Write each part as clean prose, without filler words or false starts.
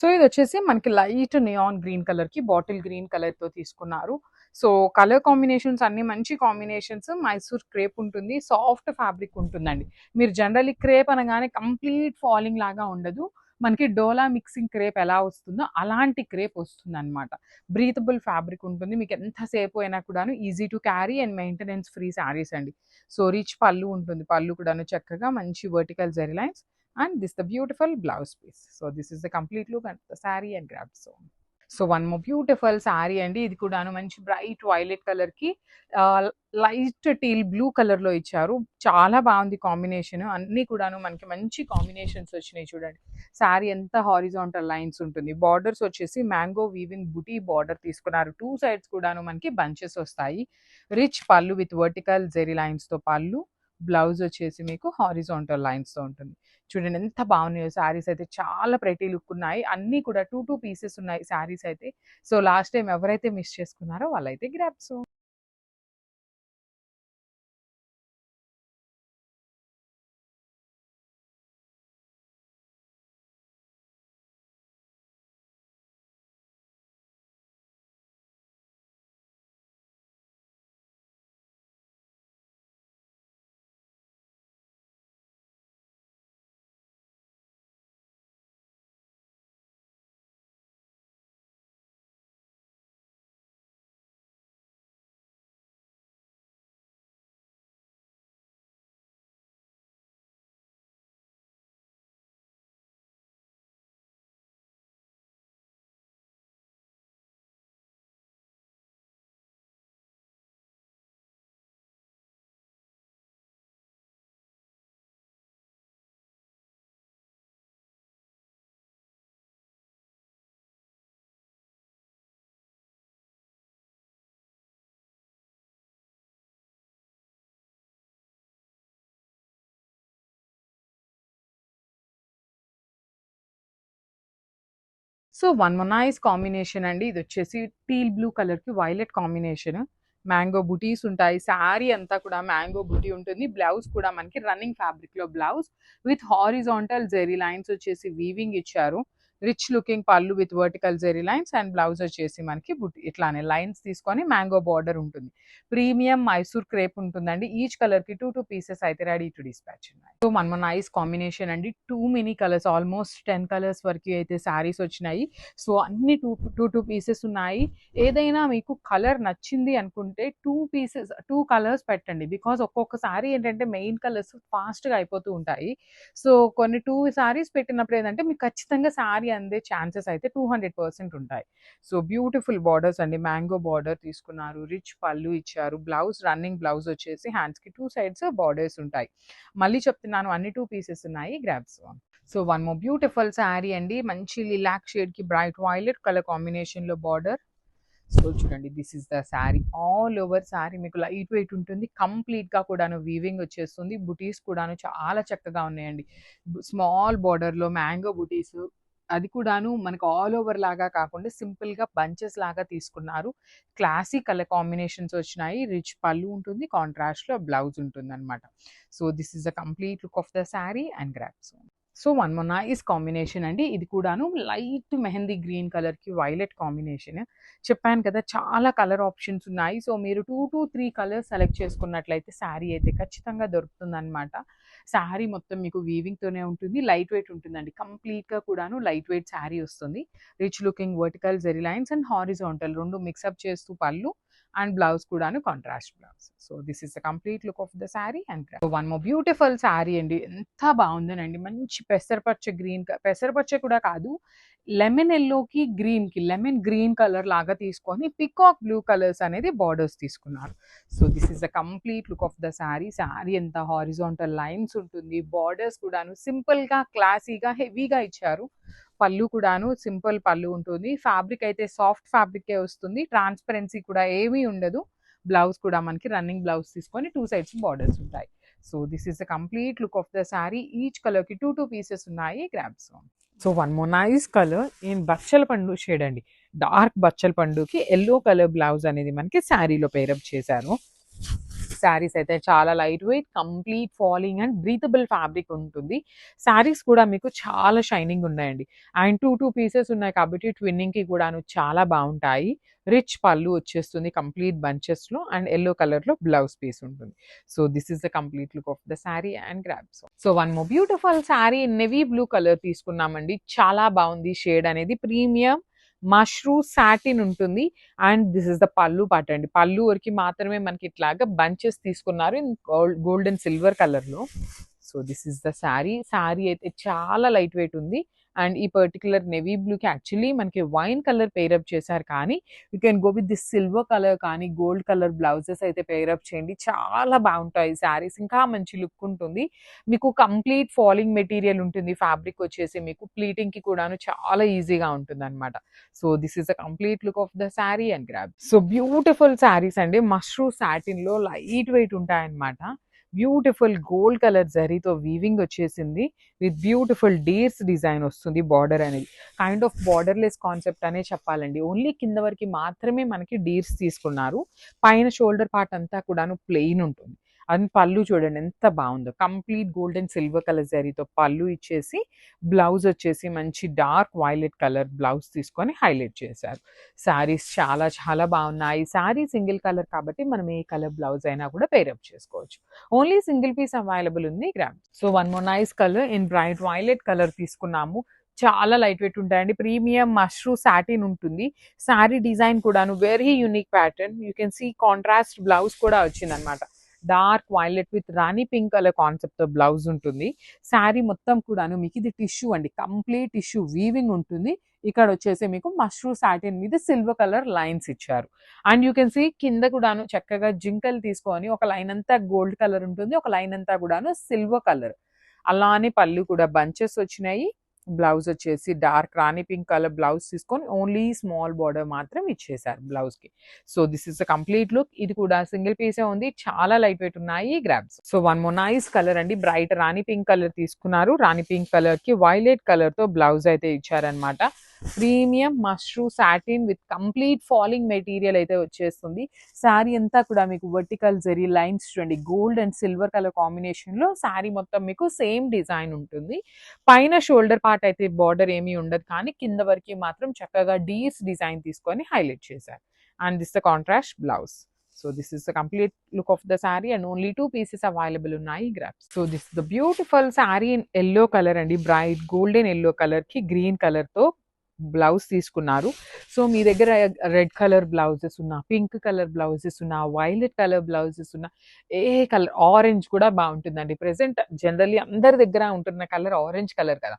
So ఇది వచ్చేసి మనకి లైట్ నియాన్ గ్రీన్ కలర్ కి బాటిల్ గ్రీన్ కలర్ తో తీసుకున్నారు. సో కలర్ కాంబినేషన్స్ అన్ని మంచి కాంబినేషన్స్. మైసూర్ క్రేప్ ఉంటుంది, సాఫ్ట్ ఫ్యాబ్రిక్ ఉంటుందండి. మీరు జనరల్లీ క్రేప్ అనగానే కంప్లీట్ ఫాలింగ్ లాగా ఉండదు. మనకి డోలా మిక్సింగ్ క్రేప్ ఎలా వస్తుందో అలాంటి క్రేప్ వస్తుందన్నమాట. బ్రీతబుల్ ఫ్యాబ్రిక్ ఉంటుంది. మీకు ఎంతసేపు అయినా కూడాను easy to carry and maintenance free saris అండి. సో రిచ్ పళ్ళు ఉంటుంది. పళ్ళు కూడాను చక్కగా మంచి vertical zari lines and this the beautiful blouse piece. So this is the complete look at the saree and grab zone. So one more beautiful sari అండి. ఇది కూడాను మంచి బ్రైట్ వైలెట్ కలర్ కి లైట్ టీల్ బ్లూ కలర్ లో ఇచ్చారు. చాలా బాగుంది combination. అన్ని కూడాను మనకి మంచి కాంబినేషన్స్ వచ్చినాయి చూడండి. శారీ ఎంత హారిజాంటల్ లైన్స్ ఉంటుంది. బార్డర్స్ వచ్చేసి మ్యాంగో వీవింగ్ బుటీ బార్డర్ తీసుకున్నారు. టూ సైడ్స్ కూడాను మనకి బంచెస్ వస్తాయి. రిచ్ పళ్ళు విత్ వర్టికల్ జెరీ లైన్స్ తో పళ్ళు. బ్లౌజ్ వచ్చేసి మీకు హారిజాంటల్ లైన్స్ తో ఉంటుంది. చూడండి ఎంత బాగున్నాయో శారీస్ అయితే. చాలా ప్రెటీ లుక్ ఉన్నాయి. అన్నీ కూడా టూ పీసెస్ ఉన్నాయి శారీస్ అయితే. సో లాస్ట్ టైం ఎవరైతే మిస్ చేసుకున్నారో వాళ్ళైతే grabs. So one more nice combination అండి. ఇది వచ్చేసి టీల్ బ్లూ కలర్ కి వైలెట్ కాంబినేషన్. మ్యాంగో బుటీస్ ఉంటాయి. శారీ అంతా కూడా మ్యాంగో బుటీ ఉంటుంది. బ్లౌజ్ కూడా మనకి రన్నింగ్ ఫ్యాబ్రిక్ లో blouse with horizontal zari lines వచ్చేసి వీవింగ్ ఇచ్చారు. Rich looking pallu with vertical zari lines and blouse వచ్చేసి మనకి బుటీ ఇట్లానే లైన్స్ తీసుకొని మ్యాంగో బార్డర్ ఉంటుంది. ప్రీమియం మైసూర్ క్రేప్ ఉంటుందండి. ఈచ్ కలర్ కి టూ పీసెస్ అయితే రెడీ టు డిస్పాచ్ ఉన్నాయి. So one more nice combination అండి. Too many colours, almost 10 colours వరకు అయితే శారీస్ వచ్చినాయి. సో అన్ని టూ పీసెస్ ఉన్నాయి. ఏదైనా మీకు కలర్ నచ్చింది అనుకుంటే టూ కలర్స్ పెట్టండి. బికాస్ ఒక్కొక్కసారి ఏంటంటే మెయిన్ కలర్స్ ఫాస్ట్గా అయిపోతూ ఉంటాయి. సో కొన్ని టూ సారీస్ పెట్టినప్పుడు ఏంటంటే మీకు ఖచ్చితంగా శారీ అందే ఛాన్సెస్ అయితే 200% ఉంటాయి. సో బ్యూటిఫుల్ బార్డర్స్ అండి. మ్యాంగో బార్డర్ తీసుకున్నారు. రిచ్ పళ్ళు ఇచ్చారు. బ్లౌజ్ రన్నింగ్ బ్లౌజ్ వచ్చేసి హ్యాండ్స్ కి టూ సైడ్స్ బార్డర్స్ ఉంటాయి. మళ్ళీ చెప్తున్నాను అన్ని టూ పీసెస్ ఉన్నాయి. Grabs. So one more beautiful sari అండి. మంచి లిలాక్ షేడ్ కి బ్రైట్ వైలెట్ కలర్ కాంబినేషన్ లో బార్డర్. సో చూడండి, this is the sari. All over sari మీకు లైట్ వెయిట్ ఉంటుంది. కంప్లీట్ గా కూడాను వీవింగ్ వచ్చేస్తుంది. బుటీస్ కూడాను చాలా చక్కగా ఉన్నాయండి. స్మాల్ బార్డర్ లో మ్యాంగో బుటీస్, అది కూడాను మనకు ఆల్ ఓవర్ లాగా కాకుండా సింపుల్ గా బంచెస్ లాగా తీసుకున్నారు. క్లాసిక్ కలర్ కాంబినేషన్స్ వచ్చినాయి. రిచ్ పళ్ళు ఉంటుంది. కాంట్రాస్ట్ లో బ్లౌజ్ ఉంటుంది అనమాట. So this is the complete look of the sari and grasp. So one more nice combination అండి. ఇది కూడాను లైట్ మెహందీ గ్రీన్ కలర్ కి వైలెట్ కాంబినేషన్. చెప్పాను కదా చాలా కలర్ ఆప్షన్స్ ఉన్నాయి. సో మీరు 2 to 3 కలర్స్ సెలెక్ట్ చేసుకున్నట్లయితే శారీ అయితే ఖచ్చితంగా దొరుకుతుంది అనమాట. శారీ మొత్తం మీకు వీవింగ్ తోనే ఉంటుంది. లైట్ వెయిట్ ఉంటుందండి. కంప్లీట్ గా కూడాను లైట్ వెయిట్ శారీ వస్తుంది. Rich looking vertical zari lines and horizontal రెండు మిక్సప్ చేస్తూ పళ్ళు అండ్ బ్లౌజ్ కూడాను contrast blouse. So this is the complete look of the sari and one more beautiful sari అండి. ఎంత బాగుందనండి. మంచి పెసరపచ్చ గ్రీన్, పెసరపచ్చ కూడా కాదు, లెమన్ ఎల్లోకి గ్రీన్ కి లెమన్ గ్రీన్ కలర్ లాగా తీసుకొని పికాక్ బ్లూ కలర్స్ అనేది బార్డర్స్ తీసుకున్నారు. So this is the complete look of the sari. Sari ఎంత హారిజాంటల్ లైన్స్ ఉంటుంది. బార్డర్స్ కూడాను సింపుల్ గా క్లాసీగా హెవీగా ఇచ్చారు. పళ్ళు కూడాను సింపుల్ పళ్ళు ఉంటుంది. ఫ్యాబ్రిక్ అయితే సాఫ్ట్ ఫ్యాబ్రికే వస్తుంది. ట్రాన్స్పరెన్సీ కూడా ఏమీ ఉండదు. బ్లౌజ్ కూడా మనకి రన్నింగ్ బ్లౌజ్ తీసుకొని టూ సైడ్స్ బార్డర్స్ ఉంటాయి. So this is the complete look of the sari. Each colour కి టూ పీసెస్ ఉన్నాయి. Grabs. So one more nice colour in బచ్చల పండు షేడ్ అండి. డార్క్ బచ్చల పండుకి ఎల్లో కలర్ బ్లౌజ్ అనేది మనకి శారీలో పేరప్ చేశారు. శారీస్ అయితే చాలా light wait, complete falling and breathable fabric ఉంటుంది. శారీస్ కూడా మీకు చాలా షైనింగ్ ఉన్నాయండి. అండ్ టూ పీసెస్ ఉన్నాయి కాబట్టి ట్విన్నింగ్‌కి కూడాను చాలా బావుంటాయి. రిచ్ పళ్ళు వచ్చేస్తుంది కంప్లీట్ బంచెస్‌లో అండ్ యెల్లో కలర్‌లో బ్లౌజ్ పీస్ ఉంటుంది. So this is the complete look of the sari and grabs. So one more beautiful sari navy blue colour తీసుకున్నామండి. చాలా బావుంది షేడ్ అనేది. ప్రీమియం మష్రూ సాటిన్ ఉంటుంది. అండ్ దిస్ ఇస్ ద పళ్ళు పార్ట్ అండి. పళ్ళు వరకు మాత్రమే మనకి ఇట్లాగా బంచెస్ తీసుకున్నారు ఇన్ గోల్డ్ అండ్ సిల్వర్ కలర్‌లో. So this is the sari. Sari అయితే చాలా లైట్ వెయిట్ ఉంది. అండ్ ఈ పర్టిక్యులర్ నేవీ బ్లూకి యాక్చువల్లీ మనకి వైన్ కలర్ పేరప్ చేశారు, కానీ you can go with this silver colour కానీ గోల్డ్ కలర్ బ్లౌజెస్ అయితే పేరప్ చేయండి. చాలా బాగుంటాయి శారీస్, ఇంకా మంచి లుక్ ఉంటుంది. మీకు కంప్లీట్ ఫాలింగ్ మెటీరియల్ ఉంటుంది. ఫ్యాబ్రిక్ వచ్చేసి మీకు ప్లీటింగ్‌కి కూడాను చాలా ఈజీగా ఉంటుందన్నమాట. So this is the complete look of the sari and grab. So beautiful saris అండి. మష్రూ సాటిన్‌లో లైట్ వెయిట్ ఉంటాయన్నమాట. బ్యూటిఫుల్ గోల్డ్ కలర్ జరీతో వీవింగ్ వచ్చేసింది. విత్ బ్యూటిఫుల్ డీర్స్ డిజైన్ వస్తుంది. బార్డర్ అనేది కైండ్ ఆఫ్ బార్డర్లెస్ కాన్సెప్ట్ అనే చెప్పాలండి. ఓన్లీ కింద వరకు మాత్రమే మనకి డీర్స్ తీసుకున్నారు. పైన షోల్డర్ పార్ట్ అంతా కూడాను ప్లెయిన్ ఉంటుంది. అండ్ పళ్ళు చూడండి ఎంత బాగుందో. Complete gold and silver colour జరీతో పళ్ళు ఇచ్చేసి బ్లౌజ్ వచ్చేసి మంచి డార్క్ వైలెట్ కలర్ బ్లౌజ్ తీసుకొని హైలైట్ చేశారు. శారీస్ చాలా చాలా బాగున్నాయి. శారీ సింగిల్ కలర్ కాబట్టి మనం ఏ కలర్ బ్లౌజ్ అయినా కూడా పేరప్ చేసుకోవచ్చు. ఓన్లీ సింగిల్ పీస్ అవైలబుల్ ఉంది gram. So one more nice colour in bright violet colour తీసుకున్నాము. చాలా లైట్ వెయిట్ ఉంటాయండి. ప్రీమియం మష్రూ సాటిన్ ఉంటుంది. శారీ డిజైన్ కూడాను very unique pattern. You can see contrast blouse కూడా వచ్చిందనమాట. Dark violet with rani pink colour concept తో blouse ఉంటుంది. శారీ మొత్తం కూడాను మీకు ఇది టిష్యూ అండి. కంప్లీట్ టిష్యూ వీవింగ్ ఉంటుంది. ఇక్కడ వచ్చేసి మీకు మష్రూ సాటిన్ మీద సిల్వర్ కలర్ లైన్స్ ఇచ్చారు. అండ్ యూ కెన్ సీ కింద కూడాను చక్కగా జింకలు తీసుకొని ఒక లైన్ అంతా గోల్డ్ కలర్ ఉంటుంది, ఒక లైన్ అంతా కూడాను సిల్వర్ కలర్. అలానే పళ్ళు కూడా బంచెస్ వచ్చినాయి. బ్లౌజ్ వచ్చేసి డార్క్ రాణి పింక్ కలర్ బ్లౌజ్ తీసుకొని ఓన్లీ స్మాల్ బార్డర్ మాత్రం ఇచ్చేసారు బ్లౌజ్ కి. So this is the complete look. ఇది కూడా సింగిల్ పీసే ఉంది. చాలా లైట్ వెయిట్ ఉన్నాయి grabs. So one more nice colour అండి. బ్రైట్ రాణి పింక్ కలర్ తీసుకున్నారు. రాణి పింక్ కలర్ కి వైలెట్ కలర్ తో బ్లౌజ్ అయితే ఇచ్చారనమాట. Premium mashru satin with complete falling material అయితే వచ్చేస్తుంది. శారీ అంతా కూడా మీకు వర్టికల్ జరీ లైన్స్ చూడండి. Gold and silver colour combination లో శారీ మొత్తం మీకు సేమ్ డిజైన్ ఉంటుంది. పైన షోల్డర్ పార్ట్ అయితే బార్డర్ ఏమీ ఉండదు, కానీ కింద వరకు మాత్రం చక్కగా డీర్స్ డిజైన్ తీసుకొని హైలైట్ చేశారు. And this the contrast blouse. So this is the complete look of the saree and only 2 pieces available ఉన్నాయి grabs. So this is the beautiful saree in yellow color అండి. Bright golden yellow colour కి green colour తో blouse తీసుకున్నారు. So మీ దగ్గర red colour blouses ఉన్నా, pink colour blouses ఉన్నా, violet colour blouses ఉన్నా, ఏ colour, orange కూడా బాగుంటుందండి. ప్రెసెంట్ జనరల్లీ అందరి దగ్గర ఉంటున్న కలర్ ఆరెంజ్ కలర్ కదా,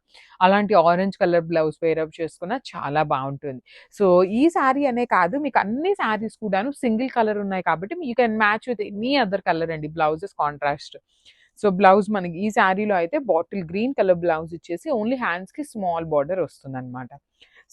అలాంటి ఆరెంజ్ కలర్ బ్లౌజ్ పేరప్ చేసుకున్నా చాలా బాగుంటుంది. సో ఈ శారీ అనే కాదు, మీకు అన్ని శారీస్ కూడాను సింగిల్ కలర్ ఉన్నాయి కాబట్టి you can match with any other colour అండి. Blouses contrast. సో బ్లౌజ్ మనకి ఈ శారీలో అయితే బాటిల్ గ్రీన్ కలర్ బ్లౌజ్ ఇచ్చేసి ఓన్లీ హ్యాండ్స్ కి స్మాల్ బార్డర్ వస్తుంది అనమాట.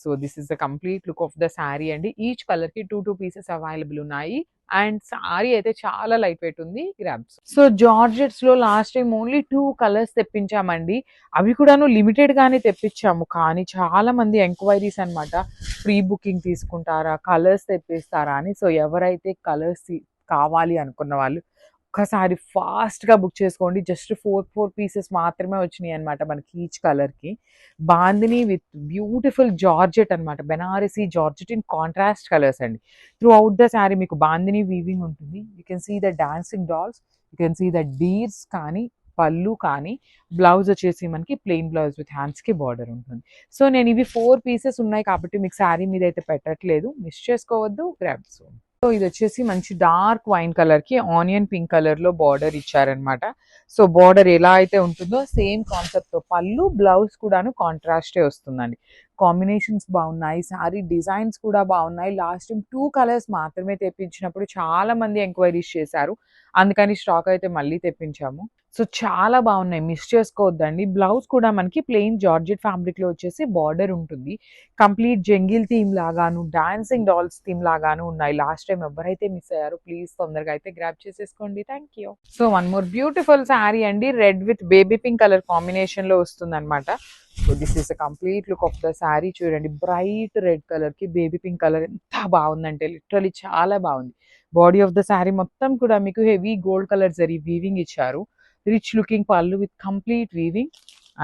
So this is the complete look of the sari అండి. ఈచ్ కలర్ కి 2 పీసెస్ అవైలబుల్ ఉన్నాయి. అండ్ శారీ అయితే చాలా లైట్ వెయిట్ ఉంది గ్రాబ్స్. సో జార్జెట్స్ లో లాస్ట్ టైం ఓన్లీ 2 కలర్స్ తెప్పించామండి. అవి కూడాను లిమిటెడ్ గానే తెప్పించాము, కానీ చాలా మంది ఎంక్వైరీస్ అనమాట. ప్రీ బుకింగ్ తీసుకుంటారా, కలర్స్ తెప్పిస్తారా అని. సో ఎవరైతే కలర్స్ కావాలి అనుకున్న వాళ్ళు ఒక్కసారి ఫాస్ట్ గా బుక్ చేసుకోండి. జస్ట్ 4 పీసెస్ మాత్రమే వచ్చినాయి అనమాట మనకి ఈచ్ కలర్ కి. బాందిని విత్ బ్యూటిఫుల్ జార్జెట్ అనమాట. Banarasi georgette in contrast colours అండి. త్రూ అవుట్ ద శారీ మీకు బాందిని వీవింగ్ ఉంటుంది. You can see the dancing dolls, you can see the deers కానీ, పళ్ళు కానీ. బ్లౌజ్ వచ్చేసి మనకి ప్లెయిన్ బ్లౌజ్ విత్ హ్యాండ్స్ కి బార్డర్ ఉంటుంది. సో నేను ఇవి 4 పీసెస్ ఉన్నాయి కాబట్టి మీకు శారీ మీద అయితే పెట్టట్లేదు, మిస్ చేసుకోవద్దు. గ్రాబ్స్. సో ఇది వచ్చేసి మంచి డార్క్ వైన్ కలర్ కి ఆనియన్ పింక్ కలర్ లో బార్డర్ ఇచ్చారనమాట. సో బార్డర్ ఎలా అయితే ఉంటుందో సేమ్ కాన్సెప్ట్ తో పళ్ళు, బ్లౌజ్ కూడాను కాంట్రాస్టే వస్తుందండి. కాంబినేషన్స్ బాగున్నాయి. శారీ డిజైన్స్ కూడా బాగున్నాయి. లాస్ట్ టైం 2 కలర్స్ మాత్రమే తెప్పించినప్పుడు చాలా మంది ఎంక్వైరీస్ చేశారు, అందుకని స్టాక్ అయితే మళ్ళీ తెప్పించాము. సో చాలా బాగున్నాయి, మిస్ చేసుకోవద్దండి. బ్లౌజ్ కూడా మనకి ప్లెయిన్ జార్జెట్ ఫ్యాబ్రిక్లో వచ్చేసి బార్డర్ ఉంటుంది. కంప్లీట్ జంగిల్ థీమ్ లాగాను, డాన్సింగ్ డాల్స్ థీమ్ లాగాను ఉన్నాయి. లాస్ట్ టైం ఎవరైతే మిస్ అయ్యారో ప్లీజ్ తొందరగా అయితే గ్రాప్ చేసేసుకోండి. Thank you. So one more beautiful sari అండి, red with baby pink colour combination లో వస్తుంది అనమాట. So this is a complete look of the sari. చూడండి, బ్రైట్ రెడ్ కలర్ కి బేబీ పింక్ కలర్ ఎంత బాగుందంటే లిటరలీ చాలా బాగుంది. బాడీ ఆఫ్ ద శారీ మొత్తం కూడా మీకు heavy gold colour zari weaving ఇచ్చారు. Rich looking pallu with complete weaving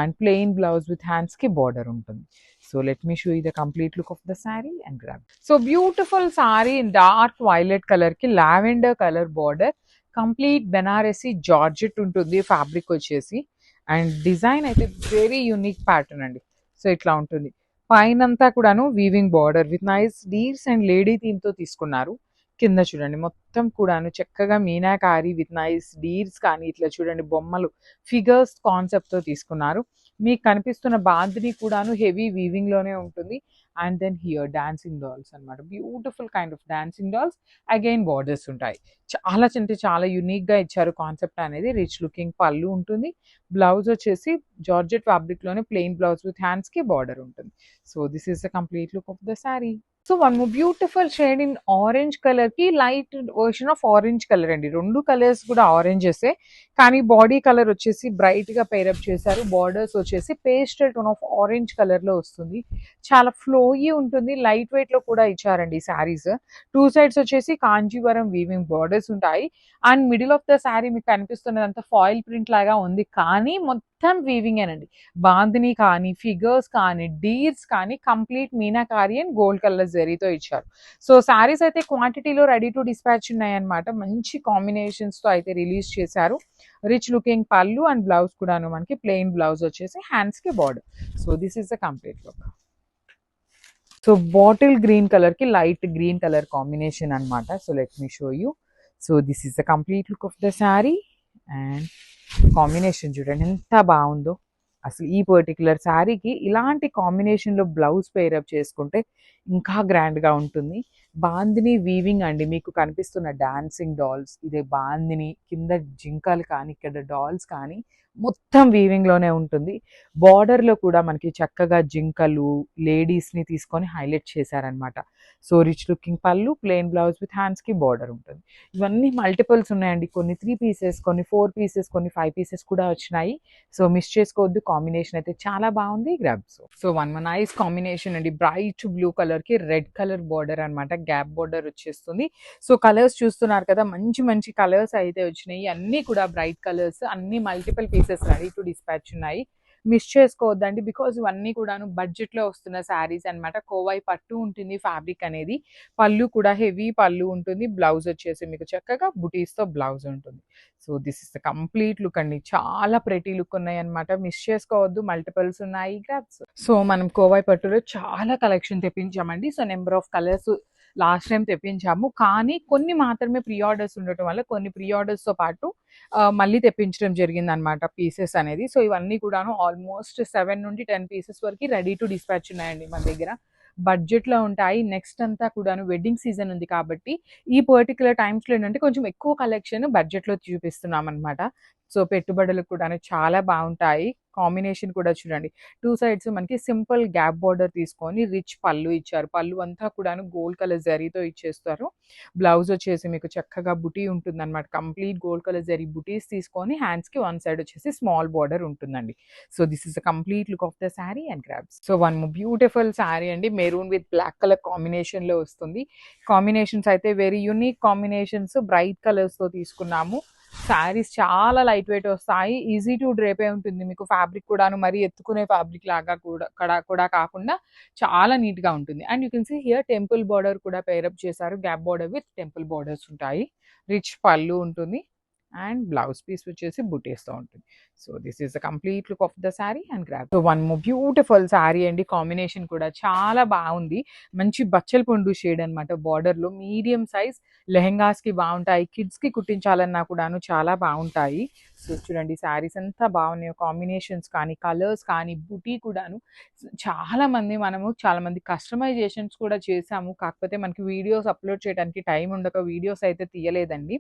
and plain blouse with hands కి బార్డర్ ఉంటుంది. So let me show you the complete look of the sari and grab. So beautiful sari in dark violet colour కి lavender colour border, complete Banarasi georgette ఉంటుంది fabric వచ్చేసి. And design అయితే very unique pattern అండి. So ఇట్లా ఉంటుంది. పైనంతా కూడాను weaving border with nice deers and lady theme తో తీసుకున్నారు. కింద చూడండి మొత్తం కూడాను చక్కగా మీనాకారి విత్ నైస్ డీర్స్ కానీ ఇట్లా చూడండి బొమ్మలు ఫిగర్స్ కాన్సెప్ట్ తో తీసుకున్నారు. మీకు కనిపిస్తున్న బాందిని కూడాను హెవీ వీవింగ్ లోనే ఉంటుంది. And then here dancing dolls అన్నమాట, beautiful kind of dancing dolls. Again borders ఉంటాయి. చాలా అంటే చాలా యునిక్ గా ఇచ్చారు కాన్సెప్ట్ అనేది. రిచ్ లుకింగ్ పళ్ళు ఉంటుంది. బ్లౌజ్ వచ్చేసి జార్జెట్ ఫ్యాబ్రిక్ లోనే ప్లెయిన్ బ్లౌజ్ విత్ హ్యాండ్స్ కి బార్డర్ ఉంటుంది. So this is the complete look of the sari. So one more beautiful shade in orange colour కి light version of orange colour అండి. రెండు colours కూడా ఆరెంజెసే, కానీ బాడీ కలర్ వచ్చేసి బ్రైట్ గా పేరప్ చేశారు. బార్డర్స్ వచ్చేసి pastel tone of orange colour లో వస్తుంది. చాలా ఫ్లోయీ ఉంటుంది. లైట్ వెయిట్ లో కూడా ఇచ్చారండి శారీస్. టూ సైడ్స్ వచ్చేసి కాంజీవరం వీవింగ్ బార్డర్స్ ఉంటాయి. And middle of the sari మీకు కనిపిస్తున్నదంతా ఫాయిల్ ప్రింట్ లాగా ఉంది, కానీ మొత్తం వీవింగ్ ఏనండి. బాందిని కానీ ఫిగర్స్ కానీ డీర్స్ కానీ complete meenakari and gold colour జరీతో ఇచ్చారు. సో శారీస్ అయితే క్వాంటిటీలో రెడీ టు డిస్పాచ్ ఉన్నాయన్నమాట. మంచి కాంబినేషన్స్ తో అయితే రిలీజ్ చేశారు. రిచ్ లుకింగ్ పళ్ళు అండ్ బ్లౌజ్ కూడాను మనకి ప్లెయిన్ బ్లౌజ్ వచ్చేసి హ్యాండ్స్ కి border. So this is the complete look. So bottle green colour కి లైట్ గ్రీన్ కలర్ కాంబినేషన్ అన్నమాట. So let me show you. So this is the complete look of the sari. And combination చూడండి ఎంత బాగుందో. అసలు ఈ particular శారీకి ఇలాంటి కాంబినేషన్లో బ్లౌజ్ పేరప్ చేసుకుంటే ఇంకా గ్రాండ్గా ఉంటుంది. బాందిని వీవింగ్ అండి. మీకు కనిపిస్తున్న డాన్సింగ్ డాల్స్ ఇదే బాందిని, కింద జింకలు కానీ ఇక్కడ డాల్స్ కానీ మొత్తం వీవింగ్లోనే ఉంటుంది. బార్డర్లో కూడా మనకి చక్కగా జింకలు లేడీస్ని తీసుకొని హైలైట్ చేశారనమాట. సో రిచ్ లుకింగ్ పళ్ళు, ప్లెయిన్ బ్లౌజ్ విత్ హ్యాండ్స్కి బార్డర్ ఉంటుంది. ఇవన్నీ మల్టిపుల్స్ ఉన్నాయండి. కొన్ని 3 పీసెస్, కొన్ని 4 పీసెస్, కొన్ని 5 పీసెస్ కూడా వచ్చినాయి. సో మిస్ చేసుకోవద్దు. కాంబినేషన్ అయితే చాలా బాగుంది. Grabs. So one nice combination అండి. బ్రైట్ బ్లూ కలర్ కి రెడ్ కలర్ బార్డర్ అనమాట. గ్యాప్ బార్డర్ వచ్చేస్తుంది. సో కలర్స్ చూస్తున్నారు కదా, మంచి మంచి కలర్స్ అయితే వచ్చినాయి. అన్ని కూడా బ్రైట్ కలర్స్, అన్ని multiple pieces ready to dispatch ఉన్నాయి. మిస్ చేసుకోవద్దండి, బికాజ్ ఇవన్నీ కూడాను బడ్జెట్ లో వస్తున్న శారీస్ అన్నమాట. కోవై పట్టు ఉంటుంది ఫ్యాబ్రిక్ అనేది. పళ్ళు కూడా హెవీ పళ్ళు ఉంటుంది. బ్లౌజ్ వచ్చేసి మీకు చక్కగా బుటీస్ తో బ్లౌజ్ ఉంటుంది. So this is the complete look అండి. చాలా ప్రెటీ లుక్ ఉన్నాయి అనమాట. మిస్ చేసుకోవద్దు, మల్టిపుల్స్ ఉన్నాయి. గ్రాబ్స్. సో మనం కోవై పట్టులో చాలా కలెక్షన్ తెప్పించామండి. So number of colours last time తెప్పించాము, కానీ కొన్ని మాత్రమే ప్రీ ఆర్డర్స్ ఉండటం వల్ల కొన్ని ప్రీ ఆర్డర్స్ తో పాటు మళ్ళీ తెప్పించడం జరిగింది అనమాట పీసెస్ అనేది. సో ఇవన్నీ కూడాను ఆల్మోస్ట్ 7 నుండి 10 పీసెస్ వరకు రెడీ టు డిస్పాచ్ ఉన్నాయండి మన దగ్గర. బడ్జెట్ లో ఉంటాయి. నెక్స్ట్ అంతా కూడాను వెడ్డింగ్ సీజన్ ఉంది కాబట్టి ఈ పర్టికులర్ టైమ్స్ లో ఏంటంటే కొంచెం ఎక్కువ కలెక్షన్ బడ్జెట్ లో చూపిస్తున్నాం అనమాట. సో పెట్టుబడులకు కూడాను చాలా బాగుంటాయి. కాంబినేషన్ కూడా చూడండి, టూ సైడ్స్ మనకి సింపుల్ గ్యాప్ బార్డర్ తీసుకొని రిచ్ పళ్ళు ఇచ్చారు. పళ్ళు అంతా కూడాను గోల్డ్ కలర్ జరీతో ఇచ్చేస్తారు. బ్లౌజ్ వచ్చేసి మీకు చక్కగా బుటీ ఉంటుంది అనమాట. కంప్లీట్ గోల్డ్ కలర్ జరీ బుటీస్ తీసుకొని హ్యాండ్స్ కి వన్ సైడ్ వచ్చేసి స్మాల్ బార్డర్ ఉంటుందండి. So this is the complete look of the sari and grabs. So one beautiful sari అండి. Maroon with black colour combination లో వస్తుంది. కాంబినేషన్స్ అయితే very unique combinations, bright colours తో తీసుకున్నాము. శారీస్ చాలా లైట్ వెయిట్ వస్తాయి. ఈజీ టు డ్రేపే ఉంటుంది. మీకు ఫ్యాబ్రిక్ కూడాను మరి ఎత్తుకునే ఫ్యాబ్రిక్ లాగా కూడా కాకుండా చాలా నీట్ గా ఉంటుంది. And you can see here temple border కూడా పేరప్ చేశారు. Gap border with temple borders ఉంటాయి. రిచ్ పళ్ళు ఉంటుంది అండ్ బ్లౌజ్ పీస్ వచ్చేసి బుటీస్తో ఉంటుంది. So this is the complete look of the sari and grab. So one more beautiful sari అండి. Combination కూడా చాలా బాగుంది. మంచి బచ్చల పండు షేడ్ అనమాట. బార్డర్లో మీడియం సైజ్ లెహెంగాస్ కి బాగుంటాయి. కిడ్స్ కి కుట్టించాలన్నా కూడాను చాలా బాగుంటాయి. సో చూడండి శారీస్ ఎంత బాగున్నాయో. కాంబినేషన్స్ కానీ కలర్స్ కానీ బుటీ కూడాను చాలా మంది కస్టమైజేషన్స్ కూడా చేసాము. కాకపోతే మనకి వీడియోస్ అప్లోడ్ చేయడానికి టైం ఉండక వీడియోస్ అయితే తీయలేదండి.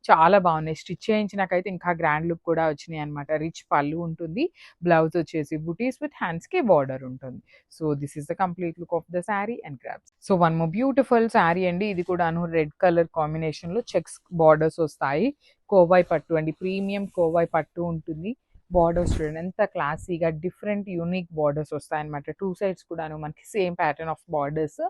చాలా బాగున్నాయి. స్టిచ్ చేయించినాకైతే ఇంకా గ్రాండ్ లుక్ కూడా వచ్చినాయి అనమాట. రిచ్ పళ్ళు ఉంటుంది. బ్లౌజ్ వచ్చేసి బుటీస్ విత్ హ్యాండ్స్‌కి బార్డర్ ఉంటుంది. So this is the complete look of the sari and grabs. So one more beautiful sari అండి. ఇది కూడాను రెడ్ కలర్ కాంబినేషన్‌లో చెక్స్ బార్డర్స్ వస్తాయి. కోవాయి పట్టు అండి. ప్రీమియం కోవాయి పట్టు ఉంటుంది. బార్డర్స్ చూడండి ఎంత క్లాసీగా డిఫరెంట్ యూనిక్ బార్డర్స్ వస్తాయన్నమాట. 2 సైడ్స్ కూడాను మనకి సేమ్ ప్యాటర్న్ ఆఫ్ బార్డర్స్.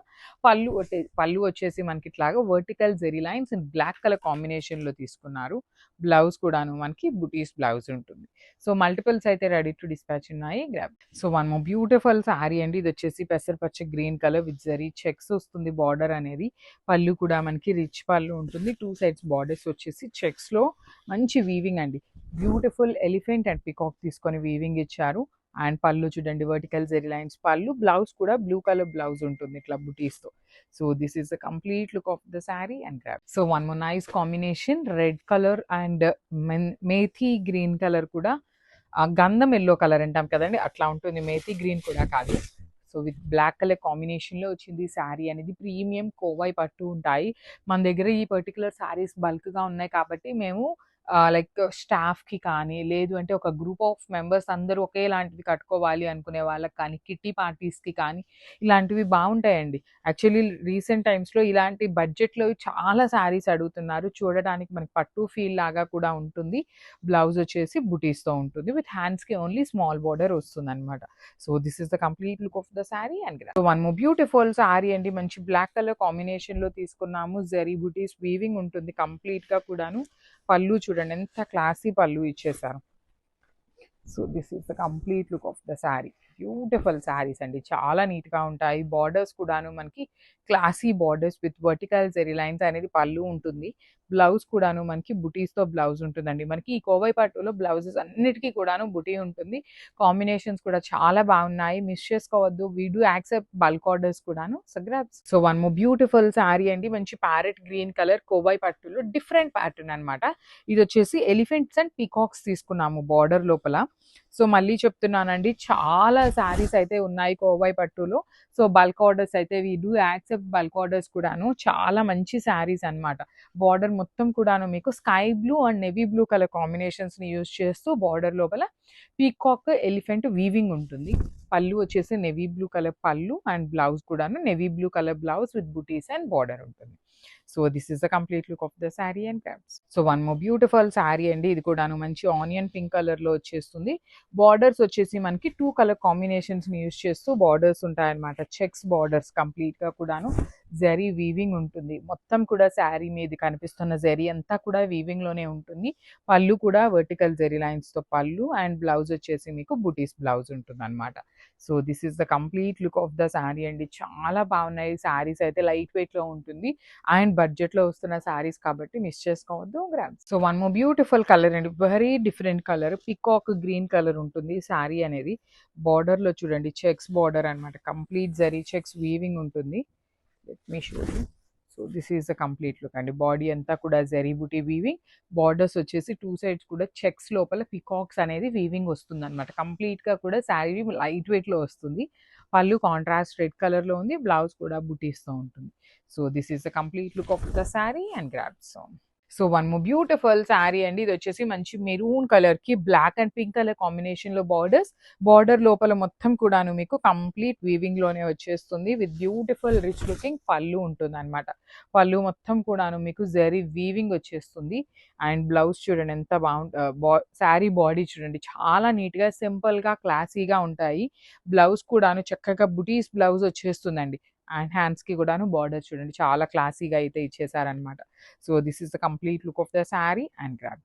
పళ్ళు వచ్చేసి మనకి ఇట్లాగా vertical zari lines in black colour కాంబినేషన్‌లో తీసుకున్నారు. బ్లౌజ్ కూడాను మనకి బుటీస్ బ్లౌజ్ ఉంటుంది. సో మల్టిపుల్స్ అయితే రెడీ టు డిస్పాచ్ ఉన్నాయి. Grab. So one more beautiful sari అండి. ఇది వచ్చేసి పెసరపచ్చ green colour with zari checks వస్తుంది బార్డర్ అనేది. పళ్ళు కూడా మనకి రిచ్ పళ్ళు ఉంటుంది. 2 సైడ్స్ బార్డర్స్ వచ్చేసి చెక్స్‌లో మంచి వీవింగ్ అండి. బ్యూటిఫుల్ ఎలిఫెంట్ అండ్ పికాక్ తీసుకొని వీవింగ్ ఇచ్చారు. అండ్ పళ్ళు చూడండి vertical zari lines pallu. Blouse కూడా బ్లూ కలర్ బ్లౌజ్ ఉంటుంది ఇట్లా బుటీస్‌తో. So this is the complete look of the sari and grab. So one more nice combination red colour and methi green colour కూడా గంధం yellow colour అంటాం కదండి అట్లా ఉంటుంది. మేథీ గ్రీన్ కూడా కాదు. సో విత్ బ్లాక్ కలర్ కాంబినేషన్‌లో వచ్చింది శారీ అనేది. ప్రీమియం కోవాయి పట్టు ఉంటాయి. మన దగ్గర ఈ పర్టిక్యులర్ శారీస్ బల్క్‌గా ఉన్నాయి కాబట్టి మేము లైక్ స్టాఫ్‌కి కానీ, లేదు అంటే ఒక గ్రూప్ ఆఫ్ మెంబర్స్ అందరూ ఒకేలాంటివి కట్టుకోవాలి అనుకునే వాళ్ళకి కానీ, కిట్టి పార్టీస్‌కి కానీ ఇలాంటివి బావుంటాయండి. యాక్చువల్లీ రీసెంట్ టైమ్స్‌లో ఇలాంటి బడ్జెట్‌లో చాలా శారీస్ అడుగుతున్నారు. చూడడానికి మనకి పట్టు ఫీల్ లాగా కూడా ఉంటుంది. బ్లౌజ్ వచ్చేసి బుటీస్‌తో ఉంటుంది. విత్ హ్యాండ్స్‌కి ఓన్లీ స్మాల్ బార్డర్ వస్తుందన్నమాట. So this is the complete look of the sari and so one more beautiful sari అండి. మంచి బ్లాక్ కలర్ కాంబినేషన్‌లో తీసుకున్నాము. జరీ బుటీస్ వీవింగ్ ఉంటుంది కంప్లీట్‌గా కూడాను. పళ్ళు చూడండి ఎంత క్లాసీ పళ్ళు ఇచ్చేసారు. So this is the complete look of the sari. Beautiful saris అండి. చాలా నీట్‌గా ఉంటాయి. బార్డర్స్ కూడాను మనకి classy borders with vertical zari lines అనేది పళ్ళు ఉంటుంది. బ్లౌజ్ కూడాను మనకి బుటీస్‌తో బ్లౌజ్ ఉంటుందండి. మనకి ఈ కోవై పట్టులో బ్లౌజెస్ అన్నిటికీ కూడాను బుటీ ఉంటుంది. కాంబినేషన్స్ కూడా చాలా బాగున్నాయి. మిస్ చేసుకోవద్దు. We do accept bulk orders కూడాను. So grabs. So one more beautiful sari అండి. మంచి ప్యారెట్ గ్రీన్ కలర్ కోవై పట్టులో డిఫరెంట్ ప్యాటర్న్ అనమాట. ఇది వచ్చేసి ఎలిఫెంట్స్ అండ్ పీకాక్స్ తీసుకున్నాము బార్డర్ లోపల. సో మళ్ళీ చెప్తున్నానండి చాలా శారీస్ అయితే ఉన్నాయి కోవై పట్టులో. సో బల్క్ ఆర్డర్స్ అయితే we do accept bulk orders కూడాను. చాలా మంచి శారీస్ అనమాట. బార్డర్ మొత్తం కూడాను మీకు sky blue and navy blue colour కాంబినేషన్స్ని యూజ్ చేస్తూ బార్డర్ లోపల పీకాక్ ఎలిఫెంట్ వీవింగ్ ఉంటుంది. పళ్ళు వచ్చేసి navy blue colour pallu and blouse కూడాను navy blue colour blouse with butis and border ఉంటుంది. So this is the complete look of the sari and caps. So one more beautiful sari అండి. ఇది కూడాను మంచి ఆనియన్ పింక్ కలర్లో వచ్చేస్తుంది. బార్డర్స్ వచ్చేసి మనకి 2 కలర్ కాంబినేషన్స్ని యూజ్ చేస్తూ బార్డర్స్ ఉంటాయన్నమాట. చెక్స్ బార్డర్స్ కంప్లీట్గా కూడాను జరీ వీవింగ్ ఉంటుంది. మొత్తం కూడా శారీ మీద కనిపిస్తున్న జరీ అంతా కూడా వీవింగ్లోనే ఉంటుంది. పళ్ళు కూడా వర్టికల్ జరీ లైన్స్తో పళ్ళు అండ్ బ్లౌజ్ వచ్చేసి మీకు బుటీస్ బ్లౌజ్ ఉంటుంది అనమాట. So this is the complete look of the sari అండి. చాలా బాగున్నాయి శారీస్ అయితే. లైట్ వెయిట్లో ఉంటుంది అండ్ బడ్జెట్లో వస్తున్న శారీస్ కాబట్టి మిస్ చేసుకోవద్దు. Grab. So one more beautiful colour అండి. Very different colour peacock green colour ఉంటుంది శారీ అనేది. బార్డర్లో చూడండి చెక్స్ బార్డర్ అనమాట. కంప్లీట్ జరీ చెక్స్ వీవింగ్ ఉంటుంది. Let me show you. So this is the complete look అండి. బాడీ అంతా కూడా జరీ బుటీ వీవింగ్. బార్డర్స్ వచ్చేసి 2 సైడ్స్ కూడా చెక్స్ లోపల పికాక్స్ అనేది వీవింగ్ వస్తుంది అనమాట. కంప్లీట్గా కూడా శారీ లైట్ వెయిట్లో వస్తుంది. పళ్ళు కాంట్రాస్ట్ రెడ్ కలర్లో ఉంది. బ్లౌజ్ కూడా బుటీస్తో ఉంటుంది. So this is the complete look of the sari and grab. So one more beautiful sari అండి. ఇది వచ్చేసి మంచి మెరూన్ కలర్కి బ్లాక్ అండ్ పింక్ కలర్ కాంబినేషన్లో బార్డర్ లోపల మొత్తం కూడాను మీకు కంప్లీట్ వీవింగ్లోనే వచ్చేస్తుంది. విత్ బ్యూటిఫుల్ రిచ్ లుకింగ్ పళ్ళు ఉంటుంది అనమాట. పళ్ళు మొత్తం కూడాను మీకు జరీ వీవింగ్ వచ్చేస్తుంది. అండ్ బ్లౌజ్ చూడండి ఎంత శారీ బాడీ చూడండి చాలా నీట్గా సింపుల్గా క్లాసీగా ఉంటాయి. బ్లౌజ్ కూడాను చక్కగా బుటీస్ బ్లౌజ్ వచ్చేస్తుందండి. అండ్ హ్యాండ్స్కి కూడాను బార్డర్ చూడండి చాలా క్లాసీగా అయితే ఇచ్చేసారనమాట. So this is the complete look of the sari and grab.